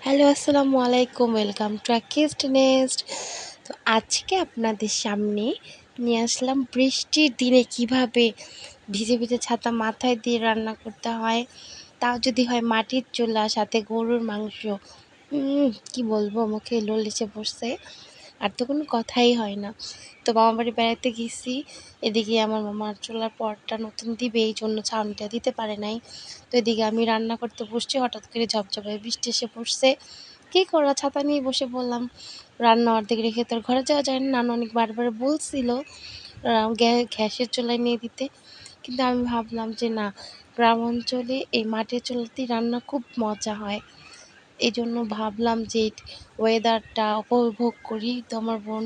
Hello, আসসালামু আলাইকুম। Welcome to আকিজড নেস্ট। তো আজকে আপনাদের সামনে নিয়ে আসলাম বৃষ্টির দিনে কিভাবে ভিজে ভিজে ছাতা মাথায় দিয়ে রান্না করতে হয়, তাও যদি হয় মাটির চুলা, সাথে গরুর মাংস। কি বলবো, মুখে লোল এসে পড়ছে। আর তো কোনো কথাই হয় না। তো মামা বাড়ি বেড়াতে গেছি, এদিকে আমার মামার চুলার পরটা নতুন দিবে, এই জন্য ছাউনিটা দিতে পারে নাই। তো এদিকে আমি রান্না করতে বসছি, হঠাৎ করে ঝপঝপে বৃষ্টি এসে পড়ছে। কী করা, ছাতা নিয়ে বসে বললাম। রান্না অর্ধেক রেখে তোর ঘরে যাওয়া যায় না, নানু অনেক বারবার বলছিল গ্যাসের চুলায় নিয়ে দিতে। কিন্তু আমি ভাবলাম যে না, গ্রাম অঞ্চলে এই মাটির চুলাতেই রান্না খুব মজা হয়। এই জন্য ভাবলাম যে ওয়েদারটা উপভোগ করি। তো আমার বোন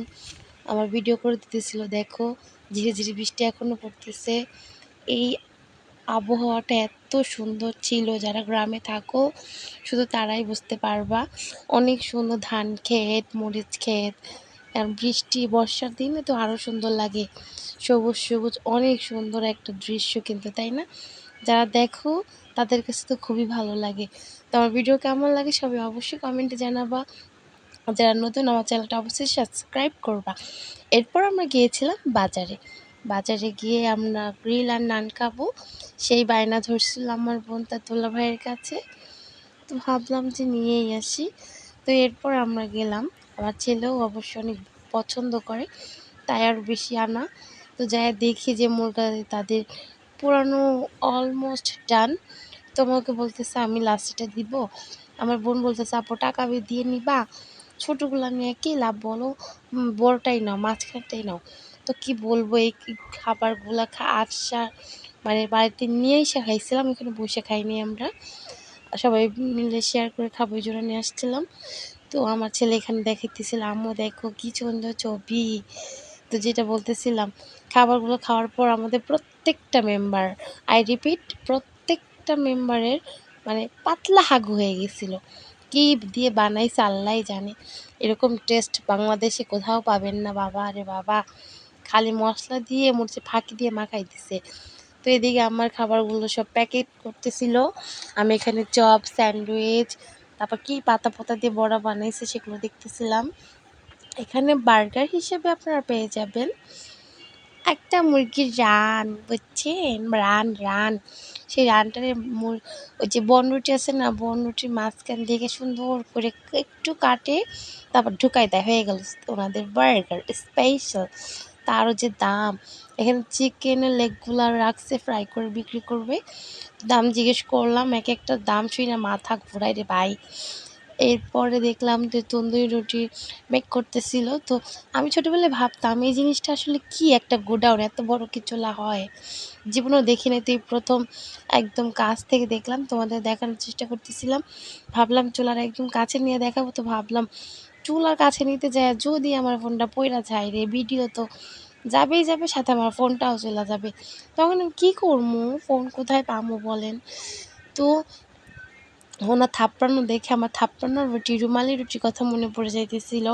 আমার ভিডিও করে দিতেছিল, দেখো ধীরে ধীরে বৃষ্টি এখনও পড়তেছে। এই আবহাওয়াটা এত সুন্দর ছিল, যারা গ্রামে থাকো শুধু তারাই বুঝতে পারবা। অনেক সুন্দর ধান ক্ষেত, মরিচ ক্ষেত, আর বৃষ্টি বর্ষার দিনে তো আরও সুন্দর লাগে। সবুজ সবুজ অনেক সুন্দর একটা দৃশ্য কিন্তু, তাই না? যারা দেখো তাদের কাছে তো খুবই ভালো লাগে। তো আমার ভিডিও কেমন লাগে সবাই অবশ্যই কমেন্টে জানাবা। যারা নতুন আমার চ্যানেলটা অবশ্যই সাবস্ক্রাইব করবা। এরপর আমরা গিয়েছিলাম বাজারে। বাজারে গিয়ে আমরা গ্রিল আর নান খাবো, সেই বায়না ধরছিল আমার বোন তার দুলা ভাইয়ের কাছে। তো ভাবলাম যে নিয়েই আসি। তো এরপর আমরা গেলাম, আমার ছেলেও অবশ্য অনেক পছন্দ করে, তাই আর বেশি আনা। তো যাই দেখি যে মুরগা তাদের পুরানো অলমোস্ট ডান। তোমাকে বলতেছে আমি লাস্টেটা দিব। আমার বোন বলতেছে আপু টাকা দিয়ে নিবা, ছোটোগুলো নিয়ে কী লাভ বলো, বড়টাই নাও, মাঝখানটাই নাও। তো কি বলবো, এই খাবারগুলা আসা মানে বাড়িতে নিয়ে এসে খাইছিলাম, এখানে বসে খাইনি আমরা, সবাই মিলে শেয়ার করে খাবো এই জন্য নিয়ে আসছিলাম। তো আমার ছেলে এখানে দেখাইতেছিল, আম্মু দেখো কি সুন্দর ছবি। তো যেটা বলতেছিলাম, খাবারগুলো খাওয়ার পর আমাদের প্রত্যেকটা মেম্বার, আই রিপিট, প্রত্যেকটা মেম্বারের মানে পাতলা হাগু হয়ে গেছিলো। কি দিয়ে বানাইছে আল্লাহ জানে, এরকম টেস্ট বাংলাদেশে কোথাও পাবেন না বাবা। আরে বাবা, খালি মশলা দিয়ে মরচে ফাঁকি দিয়ে মাখাই দিছে। তো এদিকে আমার খাবারগুলো সব প্যাকেট করতেছিল, আমি এখানে চপ, স্যান্ডউইচ, তারপর কি পাতা পাতা দিয়ে বড়া বানাইছে সেগুলো দেখতেছিলাম। এখানে বার্গার হিসেবে আপনারা পেয়ে যাবেন একটা মুরগির রান, বুঝছেন, রান রান। সেই রানটারে ওই যে বনরুটি আছে না, বনরুটির মাঝখান থেকে সুন্দর করে একটু কাটে, তারপর ঢুকাই দেয়, হয়ে গেল ওনাদের বার্গার স্পেশাল। তারও যে দাম, এখানে চিকেনের লেগগুলো রাখছে ফ্রাই করে বিক্রি করবে। দাম জিজ্ঞেস করলাম, এক একটা দাম শুনে মাথা ঘোরায় রে ভাই। এরপরে দেখলাম যে তন্দুরি রুটি মেক করতেছিল। তো আমি ছোটোবেলায় ভাবতাম এই জিনিসটা আসলে কি, একটা গোডাউন, এত বড় কি চুলা হয়, জীবনেও দেখি নাই। তো এই প্রথম একদম কাছ থেকে দেখলাম, তোমাদের দেখানোর চেষ্টা করতেছিলাম। ভাবলাম চুলার একদম কাছে নিয়ে দেখাবো, তো ভাবলাম চুলার কাছে নিতে যায় যদি আমার ফোনটা পইড়া যায় রে, ভিডিও তো যাবেই যাবে, সাথে আমার ফোনটাও চলে যাবে। তখন আমি কী করবো, ফোন কোথায় পাবো বলেন? তো ওনার থাপ্পানো দেখে আমার থাপ্পানোর রুটি, রুমালি রুটির কথা মনে পড়ে যাইতেছিল,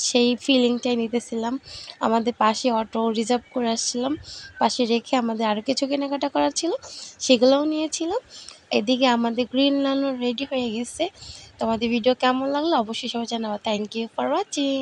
সেই ফিলিংটাই নিতেছিলাম। আমাদের পাশে অটো রিজার্ভ করে আসছিলাম, পাশে রেখে আমাদের আরও কিছু কেনাকাটা করার ছিল, সেগুলোও নিয়েছিলাম। এদিকে আমাদের গ্রিন লানও রেডি হয়ে গেছে। তোমাদের ভিডিও কেমন লাগলো অবশ্যই সবাই জানাবো। Thank you for watching.